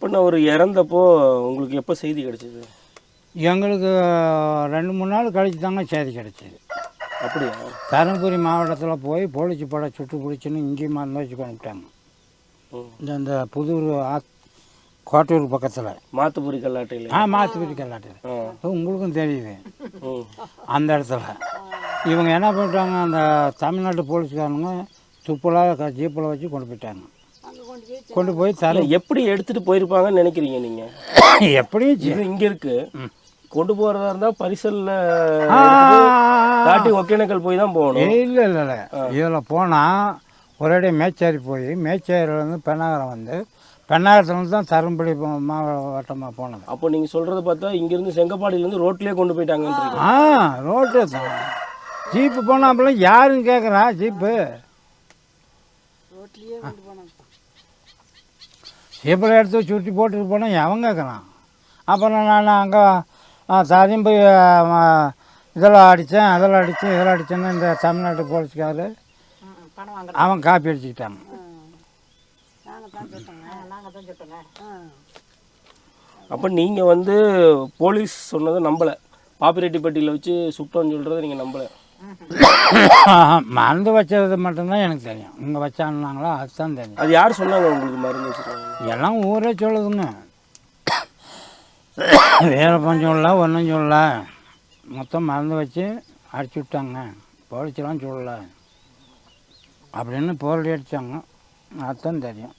தகப்பன் அவர் இறந்தப்போ உங்களுக்கு எப்போ செய்தி கிடைச்சது? எங்களுக்கு 2-3 நாள் கழிச்சு தாங்க செய்தி கிடச்சிது. அப்படியா? தருமபுரி மாவட்டத்தில் போய் போலீஸ் படை சுட்டு பிடிச்சின்னு இங்கேயும் மருந்து வச்சு கொண்டுட்டாங்க. இந்த புதூர் கோட்டூர் பக்கத்தில் மாத்துப்பூரி கல்லாட்டையில். மாத்துப்பூரி கல்லாட்டையில் உங்களுக்கும் தெரியுது. அந்த இடத்துல இவங்க என்ன பண்ணிட்டாங்க, அந்த தமிழ்நாட்டு போலீஸ்காரங்க துப்புலாக ஜீப்பில் வச்சு கொண்டு போயிட்டாங்க. கொண்டு போய் எப்படி எடுத்துகிட்டு போயிருப்பாங்கன்னு நினைக்கிறீங்க நீங்கள்? எப்படியும் இங்கே இருக்கு கொண்டு போகிறதா இருந்தால் பரிசலில் காட்டி ஒகேனக்கல் போய் தான் போகணும். இல்லை இதில் போனால் ஒரே மேச்சேரி போய் மேச்சேரியிலேருந்து பெண்ணாகரம் வந்து பெண்ணாகரத்துலேருந்து தான் தருமபுரி மாவட்டமாக போனது. அப்போ நீங்கள் சொல்கிறத பார்த்தா இங்கேருந்து செங்கப்பாடியிலேருந்து ரோட்லேயே கொண்டு போயிட்டாங்க. ரோட்டு தான் ஜீப்பு போனால் அப்பெல்லாம் யாருன்னு கேட்குறா? ஜீப்பு ஜீப்பில் எடுத்து சுற்றி போட்டுட்டு போனால் எவன் கேட்குறான்? அப்புறம் நான் அங்கே தரையும் போய் இதெல்லாம் அடித்தேன்னு இந்த தமிழ்நாட்டு போலீஸ்காரர் அவன் காப்பி அடிச்சுக்கிட்டாங்க. அப்போ நீங்கள் வந்து போலீஸ் சொன்னதை நம்பலை, பாப்பிரெட்டிப்பட்டியில் வச்சு சுட்டோன்னு சொல்கிறத நீங்கள் நம்பலை? மருந்து வச்சது மட்டும்தான் எனக்கு தெரியும். இங்கே வச்சாங்களாங்களோ அதுதான் தெரியும். அது யார் சொன்னாங்க உங்களுக்கு மருந்து வச்சுருக்காங்க? எல்லாம் ஊரே சொல்லுதுங்க. வேறு பஞ்சம் இல்லை, ஒன்றும் சொல்லலை, மொத்தம் மருந்து வச்சு அடிச்சு விட்டாங்க, போலீஸ்லாம் சொல்லலை அப்படின்னு போராடி அடித்தாங்க. அதுதான் தெரியும்.